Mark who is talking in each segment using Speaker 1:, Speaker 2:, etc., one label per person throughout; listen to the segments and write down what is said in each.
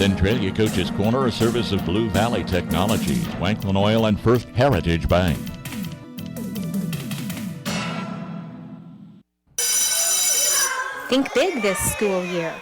Speaker 1: Centralia Coach's Corner, a service of Blue Valley Technologies, Wanklin Oil, and First Heritage Bank.
Speaker 2: Think big this school year.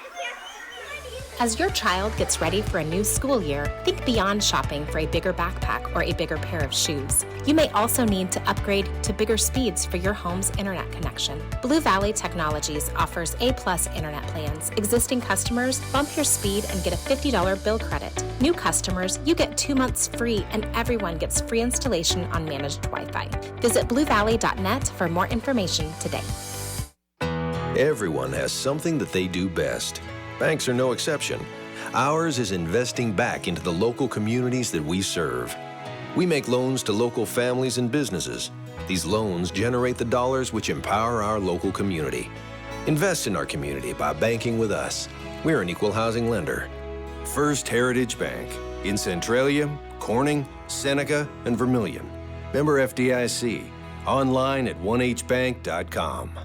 Speaker 2: As your child gets ready for a new school year, think beyond shopping for a bigger backpack or a bigger pair of shoes. You may also need to upgrade to bigger speeds for your home's internet connection. Blue Valley Technologies offers A-plus internet plans. Existing customers, bump your speed and get a $50 bill credit. New customers, you get 2 months free and everyone gets free installation on managed Wi-Fi. Visit bluevalley.net for more information today.
Speaker 3: Everyone has something that they do best. Banks are no exception. Ours is investing back into the local communities that we serve. We make loans to local families and businesses. These loans generate the dollars which empower our local community. Invest in our community by banking with us. We're an equal housing lender. First Heritage Bank in Centralia, Corning, Seneca, and Vermilion. Member FDIC. Online at 1hbank.com.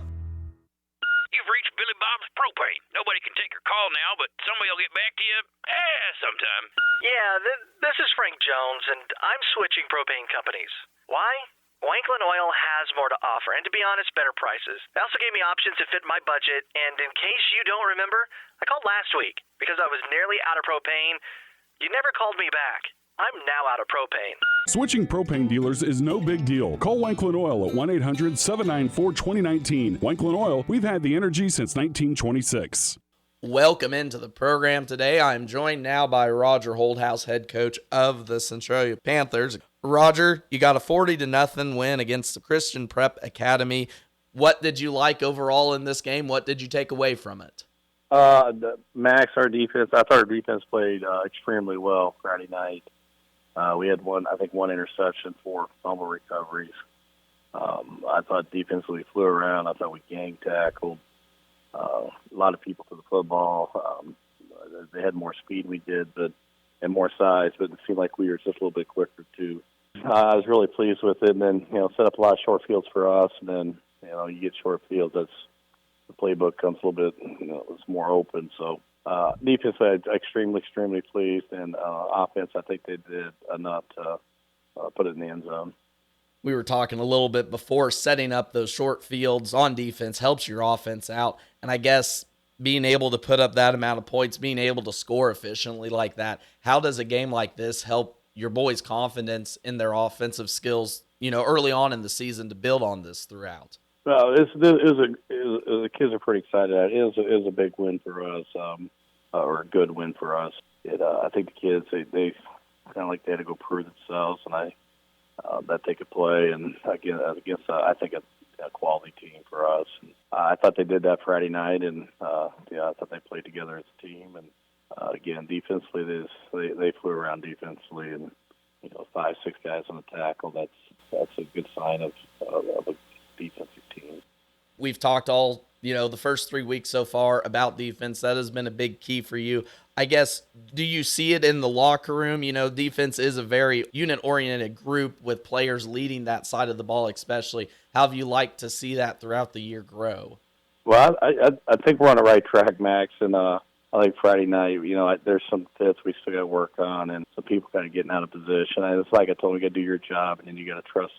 Speaker 4: Propane. Nobody can take your call now, but somebody will get back to you sometime.
Speaker 5: Yeah, this is Frank Jones, and I'm switching propane companies. Why? Wanklin Oil has more to offer, and to be honest, better prices. They also gave me options that fit my budget, and in case you don't remember, I called last week because I was nearly out of propane. You never called me back. I'm now out of propane.
Speaker 6: Switching propane dealers is no big deal. Call Wanklin Oil at 1-800-794-2019. Wanklin Oil, we've had the energy since 1926.
Speaker 7: Welcome into the program today. I'm joined now by Roger Holthaus, head coach of the Centralia Panthers. Roger, you got a 40-0 win against the Christian Prep Academy. What did you like overall in this game? What did you take away from it?
Speaker 8: Max, our defense, I thought our defense played extremely well Friday night. We had one interception, 4 fumble recoveries. I thought defensively flew around. I thought we gang tackled a lot of people to the football. They had more speed we did, and more size, but it seemed like we were just a little bit quicker too. I was really pleased with it, and then set up a lot of short fields for us. And then you get short fields, that's the playbook comes a little bit it's more open. So. Defense, I'm extremely pleased, and offense, I think they did enough to put it in the end zone.
Speaker 7: We were talking a little bit before, setting up those short fields on defense helps your offense out, and I guess being able to put up that amount of points, being able to score efficiently like that, how does a game like this help your boys' confidence in their offensive skills, early on in the season to build on this throughout?
Speaker 8: Well, the kids are pretty excited. It is a big win for us, or a good win for us. I think the kids they kind of like they had to go prove themselves, and that they could play, and again against I think a quality team for us. And, I thought they did that Friday night, and I thought they played together as a team. And again, defensively, they flew around defensively, and 5-6 guys on the tackle. That's a good sign of a defensive team.
Speaker 7: We've talked all, the first 3 weeks so far about defense. That has been a big key for you. I guess, do you see it in the locker room? Defense is a very unit-oriented group with players leading that side of the ball especially. How have you liked to see that throughout the year grow?
Speaker 8: Well, I think we're on the right track, Max, and I think Friday night, there's some fits we still got to work on, and some people kind of getting out of position. And it's like I told them, you got to do your job, and then you got to trust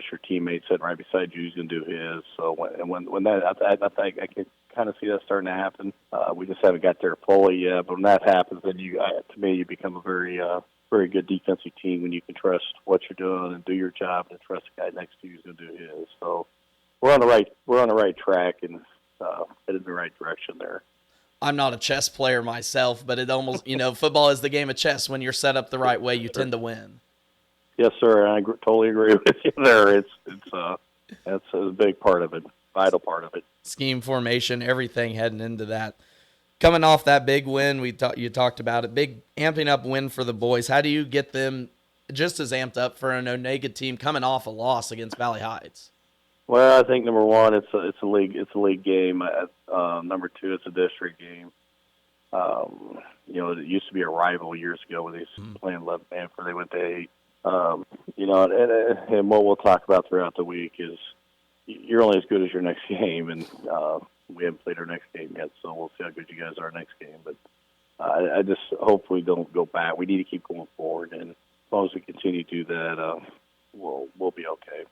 Speaker 8: your teammate sitting right beside you who's going to do his. So when that, I think I can kind of see that starting to happen. We just haven't got there fully yet. But when that happens, then you become a very good defensive team when you can trust what you're doing and do your job and trust the guy next to you who's going to do his. So we're on the right track and headed in the right direction there.
Speaker 7: I'm not a chess player myself, but it almost football is the game of chess. When you're set up the right way, you tend to win.
Speaker 8: Yes, sir. I totally agree with you there. That's a big part of it, vital part of it.
Speaker 7: Scheme formation, everything heading into that. Coming off that big win, you talked about it, big amping up win for the boys. How do you get them just as amped up for an Onega team coming off a loss against Valley Heights?
Speaker 8: Well, I think number one, it's a league game. Number two, it's a district game. It used to be a rival years ago when they was playing 11-man before they went to 8. And what we'll talk about throughout the week is you're only as good as your next game, and we haven't played our next game yet, so we'll see how good you guys are next game. But I just hopefully don't go back. We need to keep going forward, and as long as we continue to do that, we'll be okay.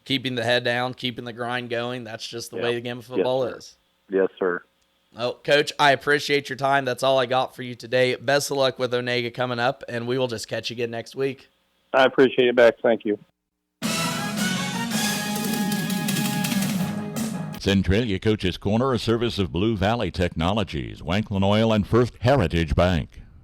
Speaker 7: Keeping the head down, keeping the grind going, that's just the way the game of football is.
Speaker 8: Yes, sir.
Speaker 7: Oh, Coach, I appreciate your time. That's all I got for you today. Best of luck with Onega coming up, and we will just catch you again next week.
Speaker 8: I appreciate it, Max. Thank you.
Speaker 1: Centralia Coach's Corner, a service of Blue Valley Technologies, Wanklin Oil, and First Heritage Bank.